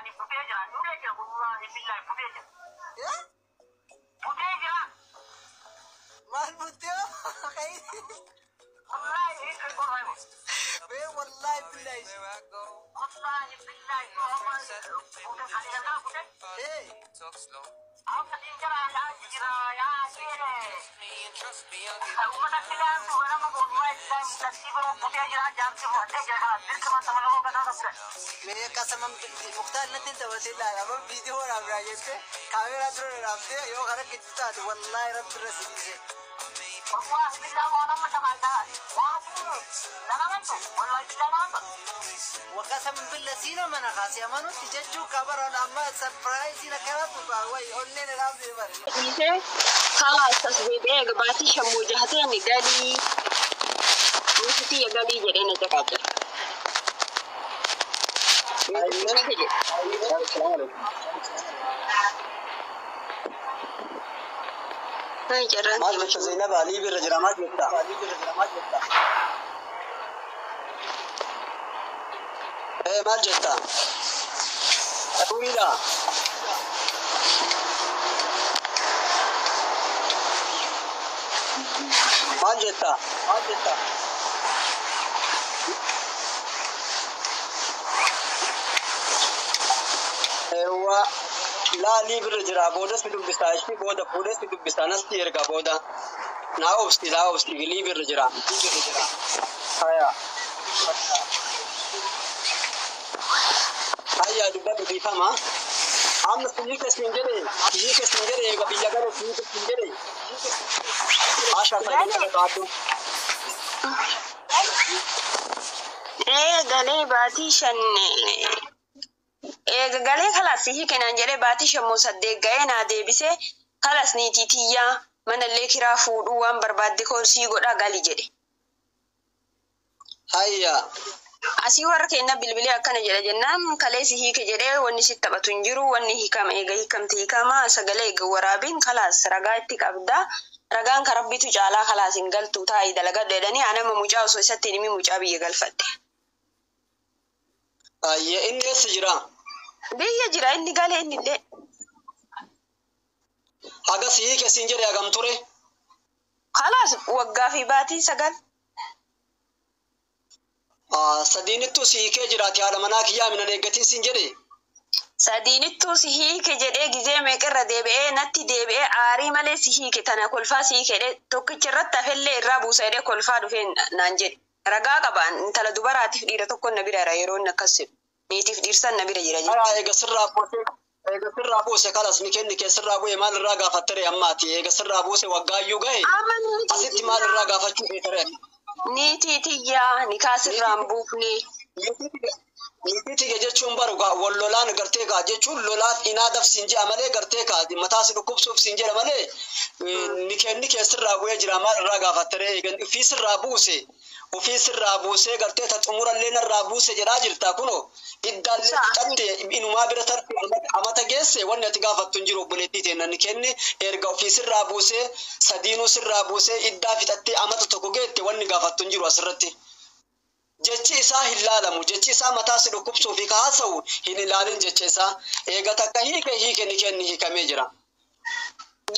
يعني بوتيجا نولجا والله بالله بوتيجا يا بوتيجا ما البوتيو خير والله هيك القرآن بيه والله بالله والله بالله بوتيجا عليك أنا بوتيجا ايه عم تجرا يا جرا يا جرا ومن الكلام وانا ما بقول ما الكلام تكتيبه بوتيجا جامس بوتيجا ذلك ما تملكه كذا بس मैं कसम मुख्तार नतीन तो वैसे लाया मैं वीडियो बना रहा है जैसे कैमरा थ्रू रखते हैं यो घर कितना तो वल्लाह रब रसीद से والله بالله وانا ما تمالها لا لا والله بالله لا وقسم بالله سينا من خاصي أمانو تججو كبر أنا أما سرپرايز هنا كذا تبغى أونين رام زبر خلاص تصديق قباتي شمو جهتين قالي وستي قالي جرينا جكاتي هاي جران ما جبت زينب علي بالرجرامات جبتها إيه ما جبتها طويلة ما جبتها هو لا لي بالرجرا بودا سيدو بستاشي بودا سيدو بستانس تيركا بودا لا أوستي لي بالرجرا هيا دوبا بدي فما عم سنيك سنجري قبل يقال سنيك سنجري عشان تاني كاتو قالي باتي شن قالي خلاص هي كان جري باتي شمو صدق جاينا دي بس خلاص نيتي تيا من اللي كرا فودو وان برباد كورسي غدا قالي جري هيا asii warra keenya bilbilee akkana jedha jennaan kaleessi hiike jedhee wanni sitti taphatu hin jiru wanni hiikama eega hiikamte hiikama sagalee eega waraabiin kalaas ragaa itti qabda ragaan kan rabbitu caalaa kalaas hin galtu taa'ii dalagadhu jedhanii anama mucaa osoo isatti himi mucaa biyya galfadhe. Ayya inni eessa jira? Biyya jira inni galee inni illee. Hagas hiike siin jedhe hagam ture? Kalaas waggaa fi baatii 9. Sadiinittuu si hiikee jiraati haadha manaa kiyyaa minan eeggatiin siin jedhe. Sadiinittuu si hiike jedhee gizee meeqarra deebi'ee natti deebi'ee aarii malee si hiike tana kolfaa si hiike tokkicha irratti hafellee irraa buusa jedhee kolfaa dhufee naan jedhe. Ragaa qabaan intala dubaraatiif dhiira tokko na bira yeroo inni akkas jedhu. Niitiif dhiirsan na bira jira jedhe. Eega sirraa buuse kalas ni kenni kee sirraa bu'e maal irraa gaafattere ammaati eega sirraa buuse waggaayyuu gahe asitti maal irraa gaafachuu feetere. Niitiyyaa ni kaasirraan buufne. Niitiyya jechuun baru wallolaan gartee kaa jechuun lolaan inaadaf siin jedha malee gartee kaa mataa si dhukkubsuuf siin jedha malee ni kenni kee sirraa bu'ee jira maal irraa gaafattere ofii sirraa buusee gartee ta xumurallee narraa buuse jedhaa jirta kunoo iddaallee fixatte inumaa bira tarti amata geesse wanni ati gaafattu hin jiru obboleettii teenna ni kenni erga ofii sirraa buusee sadiinuu sirraa buusee iddaa fixattee amata tokko geette wanni gaafattu hin jiru asirratti. Jechi isaa hin laalamu jechi isaa mataa si dhukkubsuu fi kaasa'u hin ilaalin jecha isaa eega takka hiike ni kenni hiikamee jira.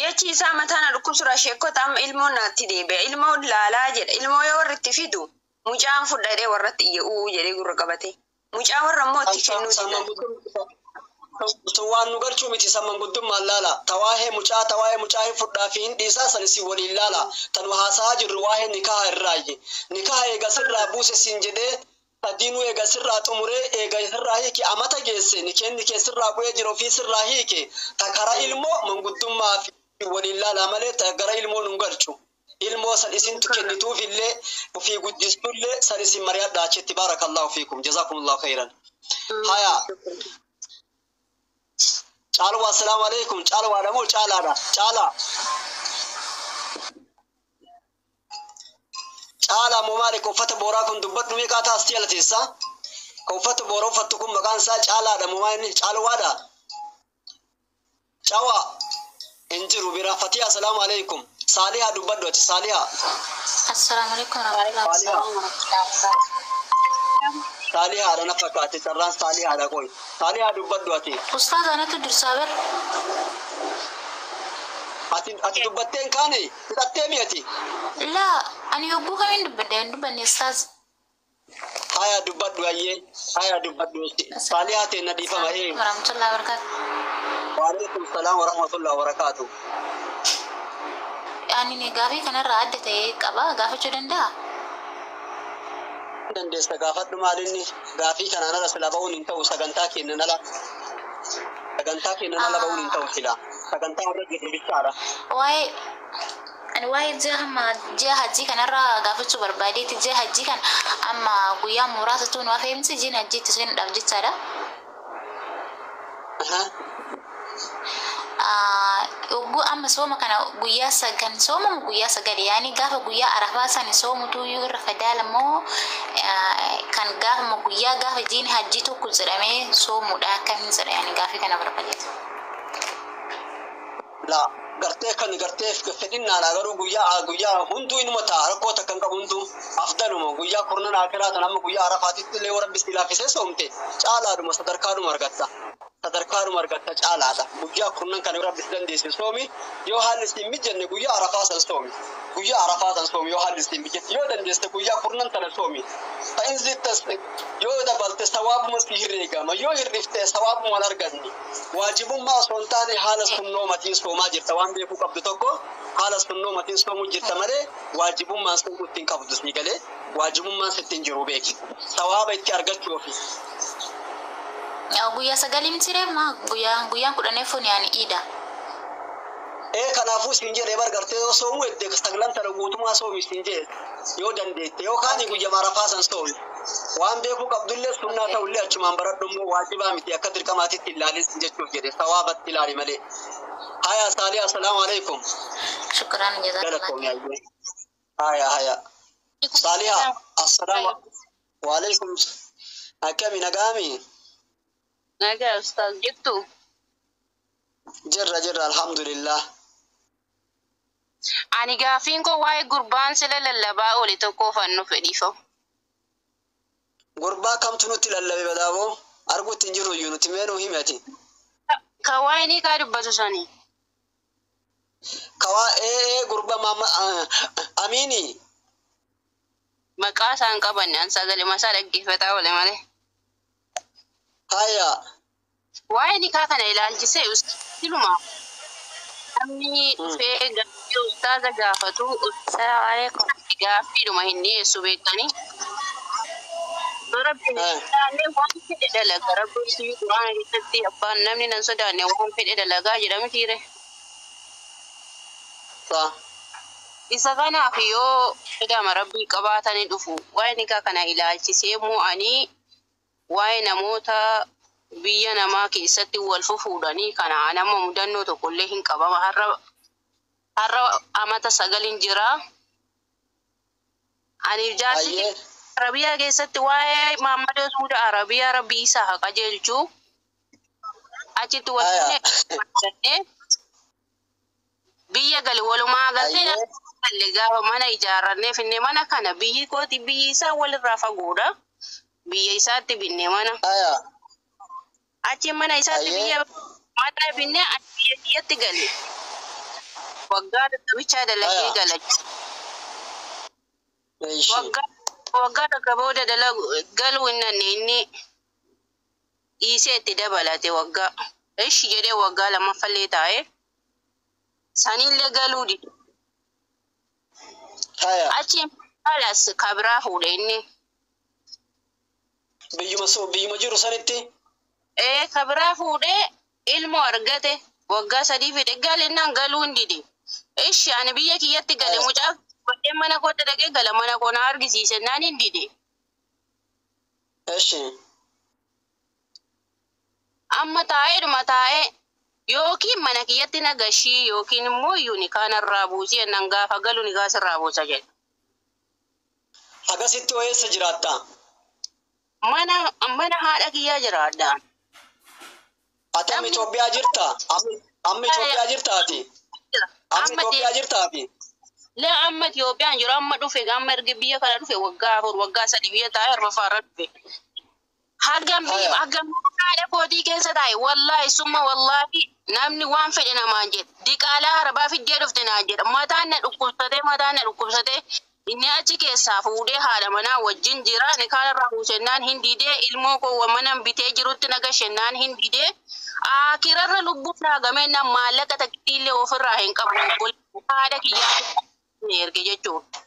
Jechi isaa mataa na dhukkubsura sheekota amma ilmoon naatti deebi'a ilmoon laalaa jedha ilmoo yoo warri itti fidu mucaan fudhadhee warratti iyyuu jedhee gurra qabate mucaa warra immoo itti kennuu didan. Waan nu galchuu miti samman guddummaan laala tawaahee mucaa hin fudhaa fi hin dhiisaa sanis waliin laala tanu haasaa jirru waahee nikaha irraayi nikaha eega sirraa buuse siin jedhee sadiinuu eega sirraa xumuree eega sirraa hiike amata geesse nikeenni kee sirraa bu'ee jiru ofii sirraa hiike ta kara ilmoo manguddummaa fi waliin laala malee ta gara ilmoo nun galchu ilmoo san isintu kennituuf illee ofii guddistullee san isin mari'adhaa achitti baarakallahu fiikum jazakumullahu khairan. Haya Caaluu assalaamu alaikum caaluu adamoo caalaadha caalaa moo maali uffata booraa kun dubbadhu meeqaa taastii ala teessaa ka uffata booraa uffattu kun maqaan isaa caalaadha moo maali caaluwaadha cawaa hin jiru bira fatii assalaamu alaikum saalihaa dubbadhu ati saalihaa. Assalamu alaikum warahmatullahi wabarakatuh. Saalihaa dha na fakkaate carraan saalihaa dha qoy. Saalihaa dubbadhu ati. Ustaz anatu dirsaber. Ati dubbatteen kaane hidhattee mi'ati. La, ani yobbu kamin dubbanne ustaz. Haya dubbadhu ayyee. Haya dubbadhu. Saalihaa ta'e na dhiifama ee. Warahmatullahi wabarakatuh. Wa alaikum salaam wa rahmatullahi wa barakatuh. Yani ni gaafii kanarraa adda ta'e qaba gaafachuu danda'a. Dandeessa gaafadhu maalinni gaafii kanaan ala sila ba'uun hin ta'u sagantaa kennan ala. Sagantaa kennan ala ba'uun hin ta'u sila. Sagantaa irra jirru bichaadha. Waa'ee ji'a hajjii kanarraa gaafachuu barbaadeeti. Ji'a hajjii kan amma guyyaa muraasa tuun waa fe'imsi jiin hajjiitti seenuudhaaf jechaadha. Yogguu amma sooma kana guyyaa sagan soomamu guyyaa sagale yaani gaafa guyyaa arafaa san soomutu yoo irra fadaala moo kan gaafa jiin hajjii tokko jedhamee soomuudha akkamiin jedha yaani gaafii kana barbaadeeti. La gartee kan gartee fedhinnaadha garuu guyyaa hunduu inuma ta'a rakkoota kan qabu hunduu afdaluma guyyaa kurnan akiraatan amma guyyaa arafaatitti illee warra bistilaafisee soomte caalaadhuma sadarkaadhuma argatta. Sadarkaadhuma argatta caalaadha. Guyyaa kurnan kan irra dandeessi soomi yoo haalli siin mijanne guyyaa arafaa san soomi. Guyyaa arafaa san soomi yoo haalli siin mijanne yoo dandeesse guyyaa kurnan tana soomi. Ta'in zittas yoo dabalte sawaabuma si herregama yoo hirrifte sawaabuma wal arganni. Waajibummaa osoo hin taane haala sunnoomatiin soomaa jirta waan beekuu qabdu tokko haala sunnoomatiin soomuu jirta malee waajibummaan sun ittiin qabdu si galee waajibummaan sitti hin jiru beeki. Sawaaba itti argachuufi. Guyyaa sagalii miti reema guyyaan kudhaneeffoon yaani iida. Kanaafuu siin jedhee bargartee yoo soomuu edde saglan tana guutumaa soomi siin jedhe yoo dandeette yookaan guyyaa arafaa san soomi. Waan beekuu qabdullee sunnaa ta'ullee achumaan baradhu immoo waajibaa miti akka dirqamaatitti ilaalis jechuuf jedhe sawaabatti ilaali malee. Haya Saalihaa assalaamu alaikum. Shukran jazakallah. Haya. Saalihaa assalaamu wa alaikum. Akkami nagaami? Nagaa ustaz jettu. Jirra alhamdulillah. Ani gaafiin koo waa'ee gurbaan sila lallabaa oli tokko fannu fedhiifo. Gurbaa kamtu nutti lallabe badaaboo arguutti hin jiru iyyuu nuti meenuu himati. Ka waa'ee ni kaa dubbatu sanii. Kawaa gurbaa maama Amiini. Maqaa isaan qabanne an sagalee masaa dhaggeeffataa oole malee. Haya. Waa'ee ni kaa kana ilaalchisee siluma. Namni dhufee gaaffii ustaaza gaafatu. Assalaamu alaikum. Gaaffiidhuma hin dhiyeessu beektanii. Rabbi naannee waan fedhe dalaga rabbi quraana keessatti abbaan namni nan sodaanne waan fedhe dalagaa jedhame tiire. Isa kanaaf yoo fedhama rabbii qabaatanii dhufu waa'ee nikaa kana ilaalchisee mo'anii waa'ee namoota biyya namaa keessatti wal fuudhanii kana nama mudannoo tokkollee hin qabama har'a amata 9 jira. Ani jaarsi Arabiyaa keessatti waa'ee Muhammad Suuda Arabiyaa Rabbi Isaa haa qajeelchu achitti wal biyya gali walumaa galtee gaafa mana ijaarrannee finne mana kana biyyi kooti biyyi isaa walirraa fagoodha. Biyya isaatti binne mana. Achi mana isaatti biyya mana binne biyyatti gali. Waggaa dadhabichaa dalagee galachi. Waggaa tokko booda galuu inni dhiisee itti dabalate waggaa. Ishi jedhee waggaa lammaffallee taa'ee sanillee galuu dide. Achi alas kabraa fuudhe inni. Biyyuma jiru sanitti? Kabraa fuudhee ilmoo argate waggaa 3 fide galinaan galuu hin dide. Ishi ani biyya kiyyatti gale mucaa godhee mana kootti dhaqee gala mana koo na argisiise naan hin dide. Amma taa'ee yookiin mana kiyyatti nagashii yookiin immoo yuuni kanarraa buusii nan gaafa galu ni gaasirraa buusa jedhe. Agasitti eessa jiraatta? Mana haadha kiyyaa jiraadha. Ati amma Itoophiyaa jirta? Amma Itoophiyaa jirtaati? Amma Itoophiyaa jirtaati? Lee amma Itoophiyaan jiru amma dhufe amma erga biyya kana dhufe waggaa 4 waggaa 3 biyya taa'ee arba faara dhufe. hagam haadha kootii keessa taa'e wallahi summa wallahi namni waan fedhe namaan jedhe diqaalaa harbaa fiddee dhufte naan jedha mataan na dhukkubsatee inni achi keessaa fuudhee haadha manaa wajjin jira ni kaanarraa buusennaan hin didee ilmoo koo manan bitee jirutti nagashennaan hin didee akirarra lubbuun naagameennan maallaqa takkiillee ofirraa hin qabu haadha kiyyaa erge jechuudha.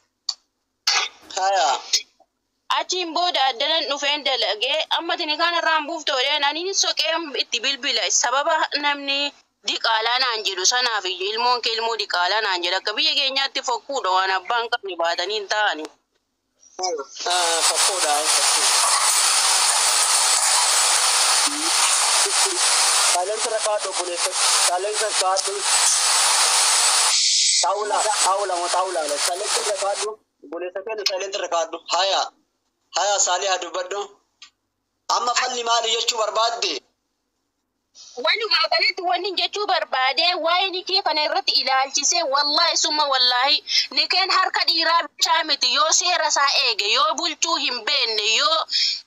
Achiin booda addanan dhufeen dalagee amma tini kanarraan buuftoodhaan ani soqee itti bilbila sababa namni diqaalaa naan jedhu sanaaf ilmoon kee ilmoo diqaalaa naan jedhu akka biyya keenyaatti fokkuudha waan abbaan qabni baatanii hin ta'ani. Fokkuudha. Silence record obboleessa. Silence record. Taula. Silence record. Obboleessa keenya silence record. Haya Saalihaa dubbadhu. Amma falli maali jechuu barbaadde? Walumaa galatti wanni jechuu barbaade waa'ee nikee kana irratti ilaalchise wallahi summa wallahi nikeen harka dhiiraa bichaa miti yoo seera isaa eege yoo bulchuu hin beenne yoo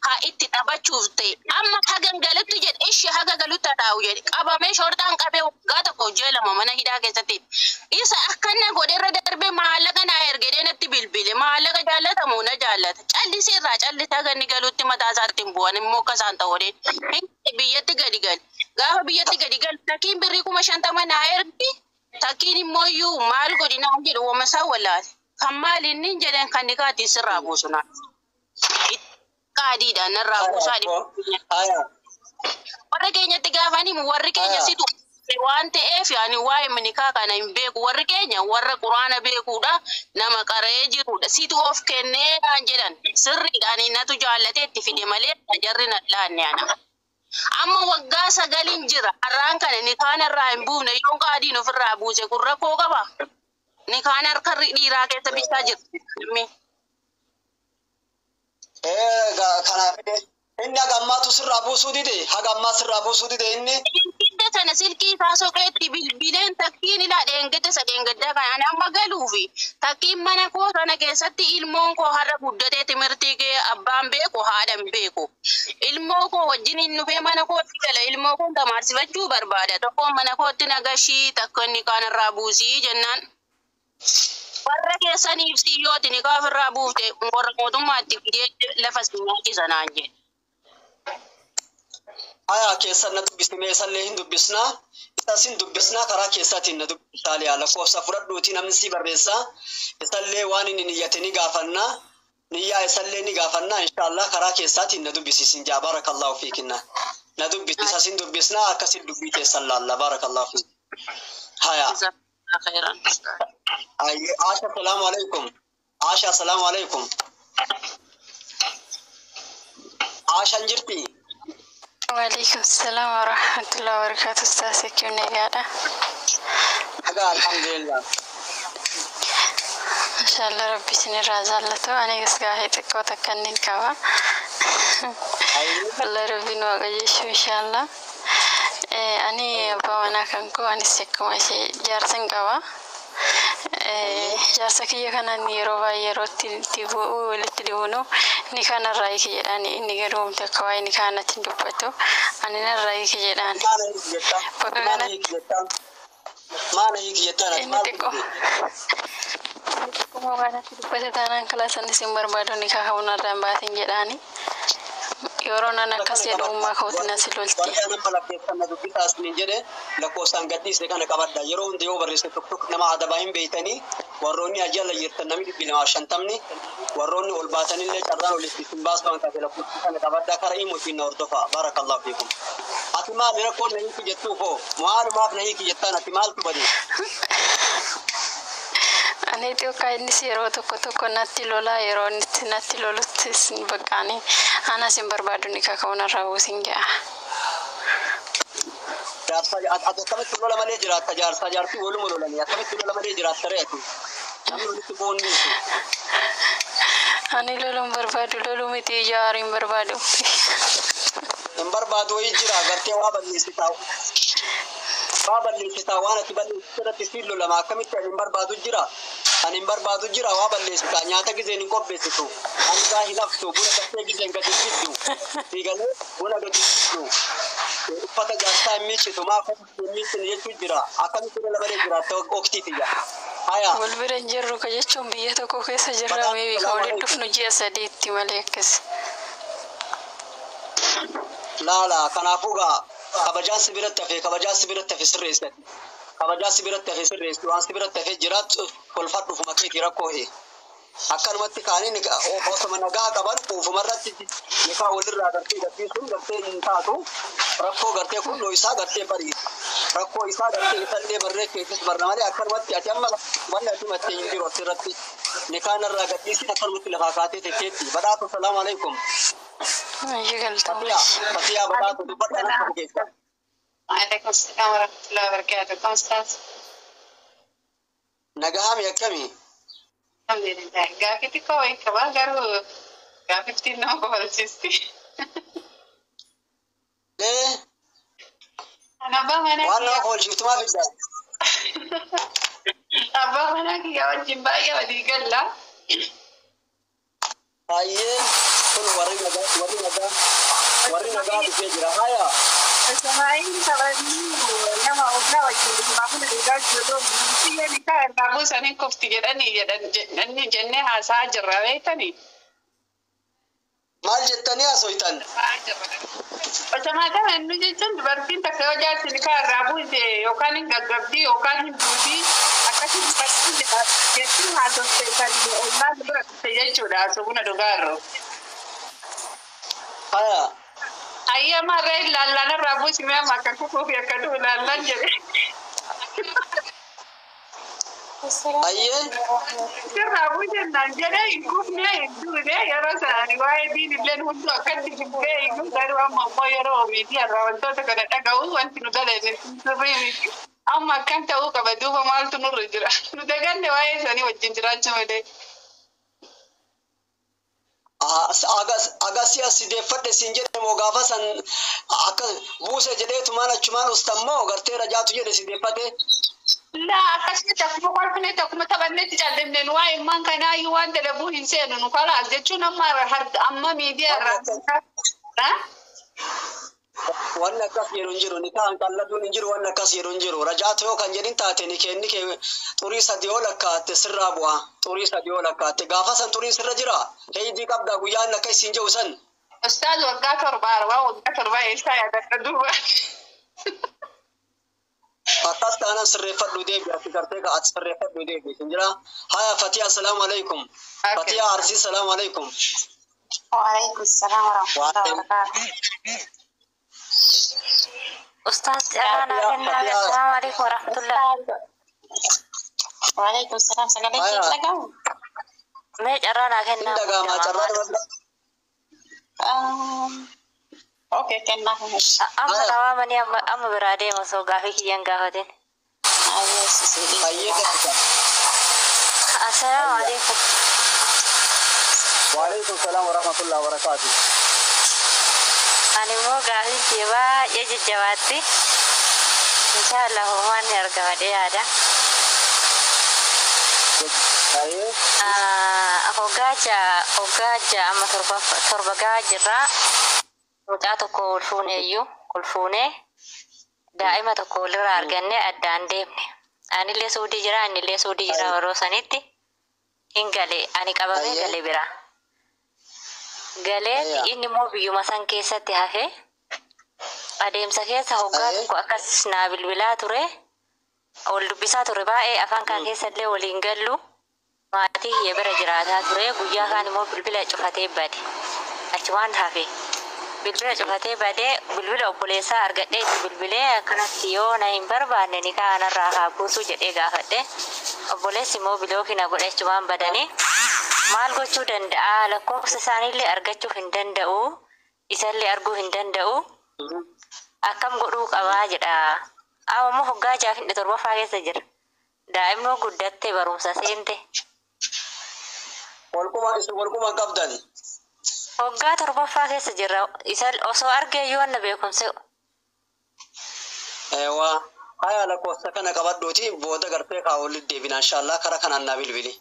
haa itti taphachuuf ta'e amma hagan galutti jedhe ishi haga galutti taa'u jedhe qabamee shortaan qabee waggaa tokko jeelama mana hidhaa keessatti isa akkana godheerra darbee maallaqa naa ergedee natti bilbile maallaqa jaallatamu na jaallata calliseerraa callise haganni galutti mataa isaatti hin bu'an immoo akkasaan ta'uudhe biyyatti gadi gali. Gaafa biyyatti gadi gal takkiin birrii 50 naa ergi takkiin immoo iyyuu maal godhinaan jedhu wamasaa wallaale kan maal inni jedhan kan nikaatti sirraa buusuna qaadiidhaan narraa buusaa warra keenyatti gaafanii warri keenya situ waan ta'eef yaani waa'ee nikaa kana hin beeku warri keenya warra quraana beekuudha nama qaree jiruudha situ of kennee kan jedhan sirriidhaan innatu jaallatee itti fide malee jarri na laanne ana. Amma waggaa 9 jira har'aan kana ni kaanarraa hin buufne yoo qaadiin ofirraa buuse kun rakkoo qaba ni kaan harka dhiiraa keessa bichaa jirti. Kanaaf inni hagammaatu sirraa buusuu dide hagammaa sirraa buusuu dide inni. Sana silkii isaa soqeetti bilbileen takkiin ilaa dheengete sadeengaddaa kan amma galuufi takkiin mana koo sana keessatti ilmoon koo har'a guddatee timirtii kee abbaan beeku haadhan beeku ilmoo koo wajjin hin dhufee mana kootti gala ilmoo koo tamaarsifachuu barbaada tokkoon mana kootti nagashii takka inni kaanirraa buusii jennaan warra keessaniif siyyooti ni kaafirraa buufte warra mootummaatti fidee lafa sinyaachisa naan jedhe. Aya keessa na dubbisnee sallee hin dubbisnaa isasin dubbisnaa karaa keessaatiin na dubbisaa liyaa lakkoofsa fudhadhuutii namni si barreessaa isallee waan inni niyyate ni gaafannaa niyyaa isallee ni gaafannaa inshaallah karaa keessaatiin na dubbisiisin jaa barakallahu fiikinna na dubbisi isasin dubbisnaa akkasin dubbii keessan laalla barakallahu fiik. Haya Aasha salaamu alaikum. Aasha salaamu alaikum. Aasha jirti. Waalaikum salam wa rahmatullahi wa barakatuh. Ustaz kiyum ne gada. Alhamdulillah. Inshallah rabbi sini razalato ani gasgahe takko takkannin kawa. Wallahi rabbi no gajeshu inshallah. Ani bawana kanko ani sekuma she jarsan kawa. Jarsa kiyya kanan yeroo baay'ee yerootti walitti dhibuunu ni kana raayiki jedhani inni garuumte akka waa'ee ni kanatti dubbatu ani nan raayiki jedhani bakka kanatti maana hiiki jettaan inni xiqqoo kuma waanatti dubbate taanaan kalaasan isin barbaadu ni kaa'uunarraan baatin jedhani yeroo nan akkas jedhu ummaa kootiin asi lolti. Lakkoofsaan gadhiisne kana qabadda yeroo hundi yoo barreesse tokko nama adabaa hin beeytanii warroonni ajala jirtan namni 250 warroonni ol baatanillee carraan olitti hin baasfaan kafe lakkoofsi kana qabadda kara imuutiin na hordofa barakallahu fiikum. Ati maal rakkoon na hiiki jettuu koo maalumaaf na hiiki jettaan ati maaltu badee? Ani tokko inni yeroo tokko natti lola yeroo natti lolutti bakkaani ana sin barbaadu ni kakaunarraa buusin jaa. Akkamitti lola malee jiraatta jaarsaa jaartii waluma lolanii akkamitti lola malee jiraatta reetu namni walitti boonni ani loluun barbaadu loluu miti jaariin barbaadu hin barbaadu wayii jira gartee waa balleessitaa waan ati balleessitaa irratti siin lolama akkamitti hin barbaadu jira Ani barbaadu jira waa balleessita nyaata gizeen hin qopheessitu. Ani gaa hin haftu buna gattee gizeen gadi fiddu. Diigalee buna gadi fiddu. Uffata jaarsaa hin miiccitu maa hin miiccine jechuu jira. Akkamitti dhala balee jiraatte oktiiti jira. Haya. Wal bira hin jirru ka jechuun biyya tokko keessa jirra meebii ka waliin dhufnu ji'a sadiitti malee akkas. Laala kanaafuu gaa kabajaan sibiratti hafe sirreessati. Kabajaa sibiratti hafe sirreessi waan sibiratti hafe jiraatu kolfadhu ufuma keetii rakkoo hee. Akkanumatti kaanii osoma nagaa qaban ufumarratti nikaa walirraa gartee gadhiisuun gartee hin taatu rakkoo gartee kunnoo isaa gartee bariisa. Rakkoo isaa gartee isallee barree keessis barna malee akkanumatti ati amma wanni ati mattee hin jiru asirratti nikaan irraa gadhiisin akkanumatti lafaa kaatee tekeetti. Badhaatu salaamu alaikum. Fatiyaa badhaatu dubbadha nama keessa. وعليكم السلام ورحمة الله وبركاته. كم استاذ؟ Nagahami akkami? الحمد لله. قافتي كوي كمان قالوا قافتي إنه كوالسيستي. Lee أنا بمنا waan nama koolchiftu maaf ibsa? أبا منا كي أوجب باقي ودي قال لا. Baay'ee kun warri nagaa dhufee jira. Haya. Ismail sabani nama ogna wajjin maamuna dhiigaa jiru biyya nikaa irraa buusanii kufti jedhanii jennee haasaa jirra beektanii. Maal jettanii haasoftan? Osamaa kana inni jechuun dubartiin takka yoo jaarsi nikaa irraa buuse yookaan hin gaggabdii yookaan hin buutii akkasii dubartiin jettiin haasofte kan ollaa dura dhufte jechuudha haasofuna dhugaa irra. Haya. Ayya marree ilaallaan irraa buusimee amma akka kufuuf akka du'u ilaallaan jedhe. Ayyee. Sirraa buusennaan jedhee hin kufnee hin duune yeroo sanaan waa'ee diinilleen hunduu akkatti jibbee hin guddaa amma immoo yeroo omiitii irraa wantoota kana dhaga'u wanti nu galee sirrii miti. Amma akkan ta'uu qaba duuba maaltu nurra jira. Nu daganne waa'ee isaanii wajjin jiraachuu malee. Agasii as sideeffadhe siin jedhe moo gaafa san akka buuse jedheetumaan achumaan ustammoo gartee rajaatu jedhe sideeffate. Laa akkasitti akkuma kolfine akkuma taphannetti callimneen waa'ee immaan kanaayyuu waan dalabuu hin seenu nu kalaas jechuun amma miidiyaa irraa. Wanni akkas jedhu hin jiru nikaan qalladuun hin jiru wanni akkas jedhu hin jiru rajaatu yoo kan jedhin taate ni kee xurii sadii ol akkaatte sirraa bu'a xurii sadii ol akkaatte gaafa san xurii sirra jira heeydii qabdaa guyyaan akka isin jedhu san. Ustaaz waggaa torba eessaa yaadadha duuba. Akkas taanaan sirreeffadhu deebi ati gartee ka ati sirreeffadhu deebi hin jira. Haya Fatiyaa assalaamu alaikum. Fatiyaa Arsii assalaamu alaikum. وعليكم السلام ورحمة الله وبركاته. أستاذ أنا السلام عليكم ورحمة الله. وعليكم السلام سلامتك لكم. ما جرانا كنا. Indagaa maa carraa أوكي كنا مش. Amma nama mani amma biraa deema osoo gaafii kiyyan gaafatin. أيوة سيدي. baay'ee gaafata. Assalaamu alaikum. Waalaikum salaam wa rahmatullahi wa barakatuh. Ani immoo gaafii kee baay'ee jajjabaatti. Inshaallah homaan ni argama dhiyaadha. Hoggaa amma torba gaa jirra. Mucaa tokko ol fuunee daa'ima tokko walirraa arganne addaan deemne. Anillee suudii jira innillee suudii jira yeroo sanitti hin galee ani qabamee galee bira. Galee inni immoo biyyuma san keessatti hafe adeemsa keessa hoggaa tokko akkas naa bilbilaa ture. Ol dubbisaa ture baay'ee afaan kan keessallee waliin gallu maatii kiyya bira jiraataa ture guyyaa kaan immoo bilbila cufatee bade achumaan hafe bilbila cufatee badee bilbila obboleessaa argadhee itti bilbilee akkanatti yoo na hin barbaanne ni kaanarraa haa buusuu jedhee gaafadhe obboleessi immoo bilookina godhe achumaan badanii maal gochuu danda'a lakkoofsa isaaniillee argachuu hin danda'u isallee arguu hin danda'u akkam godhuu qabaa jedha. Amma hoggaa jaafin torbaffaa keessa jira. Daa'imni guddatte barumsa seente. Walquma qabdan. Hoggaa torbaffaa keessa jira. Isa osoo argee yoo na beekumse. Eewwa. haya lakkoofsa kana qabadhuuti booda gartee kaawolli deebina inshallah karaa kanaan naa bilbili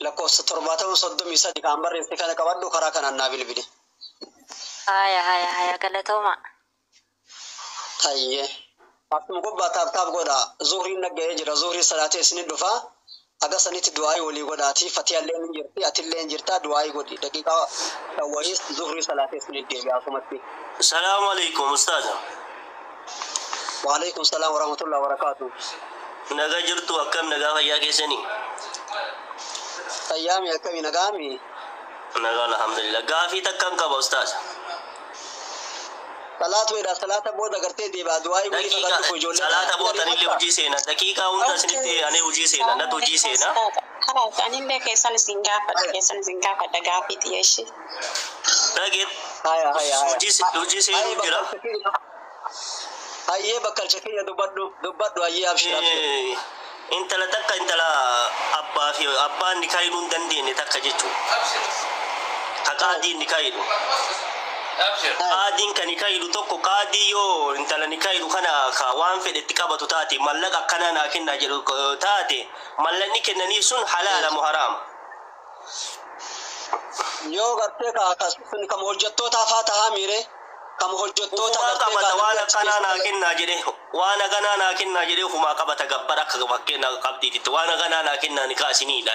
lakkoofsa 733 kan barreesse kana qabadhu karaa kanaan naa bilbili haya galatooma tayye akkuma gobbaa taab godha zuhriin nagahee jira zuhrii salaatee isinii dhufa aga sanitti du'aa'ii walii godhaati fatiyaallee ni jirti atillee jirta du'aa'ii godhi daqiiqaa tawwayis zuhrii salaatee isinii deebi'a akumatti. Assalamu alaikum ustaz. Wa alaikum salam wa rahmatullahi wa barakatuh. Naga jirtu akkam naga fayyaa keessanii? Ayyaami akkami nagaami? Naga alhamdulillah. Gaafii takkan qaba ustaz. Salatu ida salata booda gartee deebi'a du'aa'ii walii fagaatu ko ijoollee. Salata booda ni hojii seena daqiiqaa hunda isinitti ani hojii seena natu hojii seena. Khalas anillee keessan isin gaafadha gaafii xiyyeeshi. Dhageen. Haya. Hojii seenuu jira. Hayyee bakkalcha kiyya dubbadhu hayyee abshira. Intala takka intala abbaa fi abbaan ni kaayiduu hin dandeenye takka jechuudha. Qaadiin ni kaayidu. Qaadiin kan ni kaayidu tokko qaadii yoo intala ni kaayidu kana ka waan fedhetti qabatu taate mallaqa akkanaa naa kennaa jedhu taate mallaqni kennanii sun halaala moo haraama? Yoo gartee ka akkasumas kam hojjettootaaf haa tahaa miire kam hojjettoota qabata waan akkanaa naa kennaa jedhe waan akkanaa naa kennaa jedhe humaa qabata gabbara akka fakkeenya qabdiitti waan akkanaa naa kennaa ni kaasiniidha.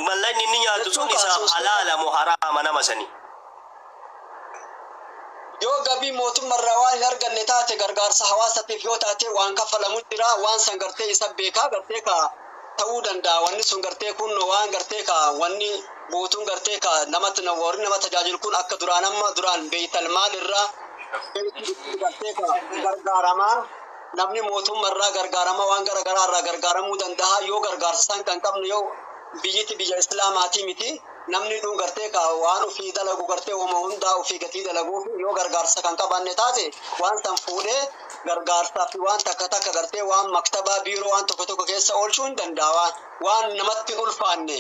Mallaqni inni nyaatu sun isaaf halaala moo haraama nama sanii? Yoo gabii mootummaarraa waan hin arganne taate gargaarsa hawaasaatiif yoo taate waan kaffalamu jira waan san gartee isa beekaa gartee ka ta'uu danda'a wanni sun gartee kun waan gartee ka wanni buutuun gartee ka namatti warri nama tajaajilu kun akka duraan beeytal maalirraa gartee ka gargaaramaa namni mootummaarraa gargaaramaa waan garaagaraarraa gargaaramuu danda'a yoo gargaarsa san kan qabnu yoo biyya islaamaatii miti namni dhuun gartee ka waan ofii dalagu gartee uuma hundaa ofii gatii dalaguuf yoo gargaarsa kan qabanne taate waan san fuudhee gargaarsaa fi waan takka gartee waan maktabaa biiroo waan tokko keessa oolchuu hin danda'a waan namatti hin ulfaanne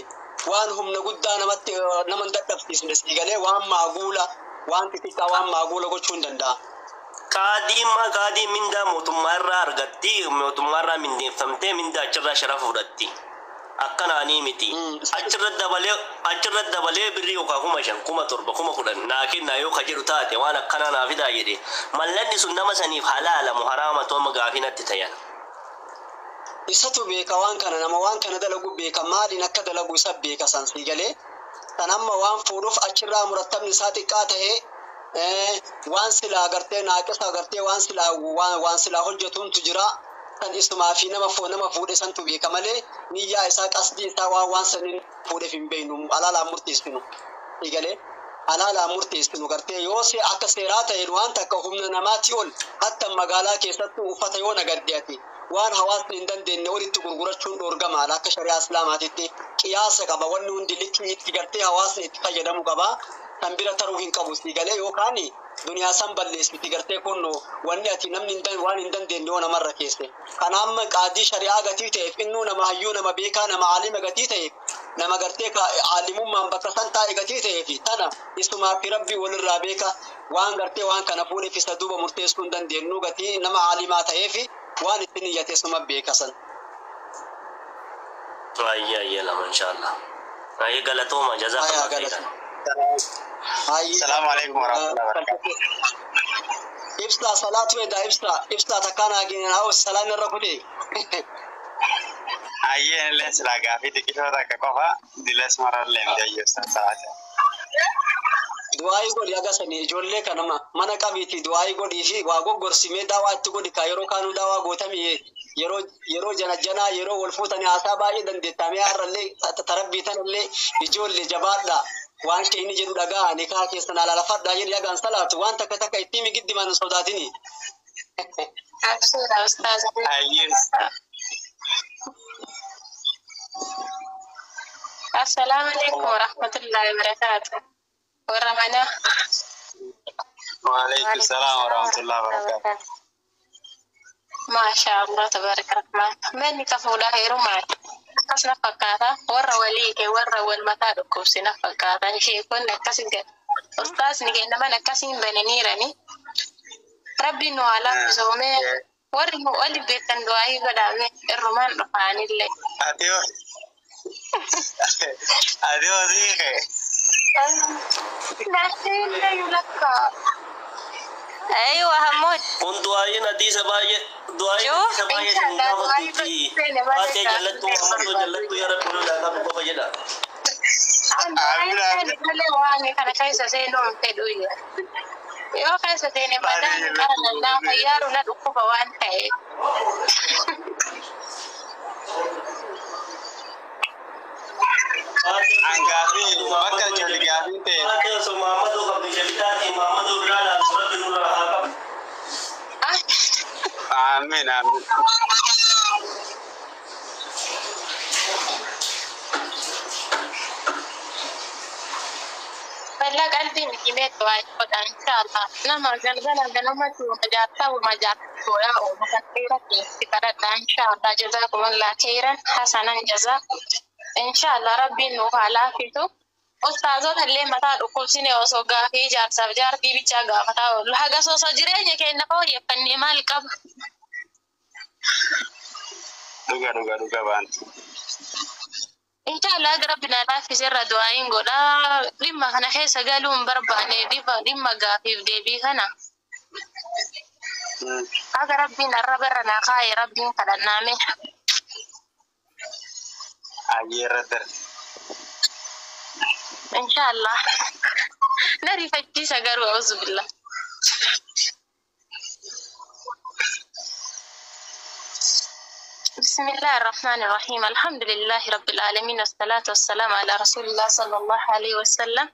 waan humna guddaa nama hin dadhabsiisne siigalee waan maaguula waan xixiqqaa waan maaguula gochuu hin danda'a. Qaadiin mindaa mootummaa irraa argatti mootummaa irraa mindeeffamtee mindaa achirraa sharafa fudhatti. Akkanaanii miti. Achirra dabalee birrii yookaan 5,000, 7,000, 10,000 naa kennaa yoo ka jedhu taate waan akkanaa naa fidaa jedhe mallanni sun nama saniif halaala moo haraama tooma gaafinatti tayan. Isatu beeka waan kana nama waan kana dalagu beeka maaliin akka dalagu isa beeka san siigalee san amma waan fuudhuuf achirraa murattabni isaa xiqqaa tahee waan silaa gartee naaqisa gartee waan silaa hojjetuuntu jira. Kan isumaa fi nama fuudhe santu beeka malee niyyaa isaa qasdii isaa waan sanin fuudheef hin beeknu alaalaan murteessinu eegalee alaalaan murteessinu gartee yoo akka seeraa ta'een waan takka humna namaatti ol hatta magaalaa keessatti uffata yoo nagaddeeti waan hawaasni hin dandeenye walitti gurgurachuun dhoorgama akka shari'aa islaamaatitti qiyaasa qaba wanni hundi likkii itti gartee hawaasni itti fayyadamu qaba kan bira taruu hin qabu siigalee yookaan duniyaa san balleessiti gartee kun wanni ati namni waan hin dandeenye yoo namarra keesse kana amma qaadii shari'aa gatii ta'eef innuu nama hayyuu nama beekaa nama aalima gatii ta'eef nama gartee aalimummaan bakka san taa'e gatii ta'eef tana isumaa fi rabbii walirraa beeka waan gartee waan kana fuudheef isa duuba murteessuu hin dandeenyu gatii nama aalimaa ta'eef waan itti niyyate suma beeka san. Ayya lama inshallah. Ayya galatooma jazakallah khairan. Assalamu alaikum warahmatullahi wabarakatuh. Ibsa salatu eda ibsa takana gina hau salam rakute. Ayye les la gafi tikishota ka kofa diles maralle mdeyo salatu. Du'aayi godhi agasanii ijoollee kanama mana qabiiti du'aayi godhii fi waa goggorsimee daawaa itti godhi ka yeroo kaanuu daawaa gootamii yeroo janajjanaa yeroo wal fuutanii haasaa baay'ee dandeettamee har'allee tarabbii tanallee ijoollee jabaadha waan keenya jedhu dhagaa nikaa keessan alaalafadhaa jedhi dhagaan salaatu waan takka itti migiddiman sodaatini. Absuudha ustaaza. Assalamu alaikum warahmatullahi wabarakatuh. Warahmana. Waalaikum salam warahmatullahi wabarakatuh. Masha Allah tabarakallah. Manni ka fuudhaa heerumaati. Akkas na fakkaata. Warra walii ke warra wal mataa dhukkubsi na fakkaata. Sheekonni akkasin gad. Ustaasni kennaman akkasiin bananiirani. Rabbi nu alaa bisoomee warri wali beekan du'aayi godhame irrumaan dhufaanillee. Adios. Adios, hije. Laakiin yulakka. أيوة حمود kun du'aayin hadiisa baay'ee du'aayin Joo, hadiisa baay'ee sin gaafatuuti ate jallattu Muhammadu jallattu yaa rabbi nu laaqamu qofa jedha Malee waan kana keessa seenuun fedhuuyya. Yoo keessa seene badaan qara danda'a fayyaaru na dhukkuba waan ta'eef. Anggafi, bakka jalli gaafii ta'e. ate so Muhammadu qabdi jalitaati Muhammadu biraa laalu rabbi nu laaqamu Amin, amin. Balla qalbiin dhibee waa godha inshallah. Nama galgala ganamatti majaartaa yaa oolu kan dheeratti itti kadhadha inshallah. Jazakumullah khairan hasanan jazaa. Inshallah rabbiin nuuf haa laafisu. Ustaazota illee mataa dhukkubsine osoo gaafii jaarsaaf jaartii bichaa gaafataa oolu. Haga osoo jireenya keenya fooyyeffannee maal qaba? Dhuga baanti. Inshallah rabbi na laafisirra du'aayin godha. Dhimma kana keessa galuun barbaane dhimma gaafiif deebii kana. Aga rabbiin arraba irra naa kaa'e rabbiin kadhannaame. Ayyeerra dar. Inshallah. Na rifachiisa garuu a'uuzu billah. بسم الله الرحمن الرحيم الحمد لله رب العالمين والصلاة والسلام على رسول الله صلى الله عليه وسلم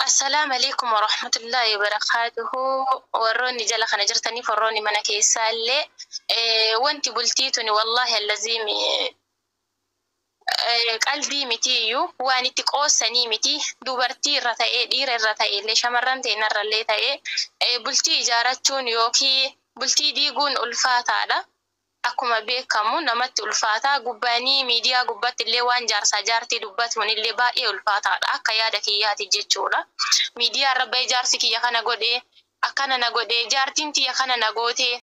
السلام عليكم ورحمة الله وبركاته وروني جل خنا جرتني فروني منك يسالي وانت بلتيتني والله اللزيم قلبي متيو واني تقوسني متي دوبرتي رتاي دير رتاي اللي شمرنتي نر اللي تاي بلتي جارتون يوكي بلتي ديغون الفاتادا akkuma beekamu namatti ulfaataa gubbaanii miidiyaa gubbatti illee waan jaarsaa jaartii dubbatuun illee baay'ee ulfaataadha akka yaada kiyyaati jechuudha. Miidiyaa irra baay'ee jaarsi kiyya kana godhee akkana na godhee jaartiin tiyya kana na gootee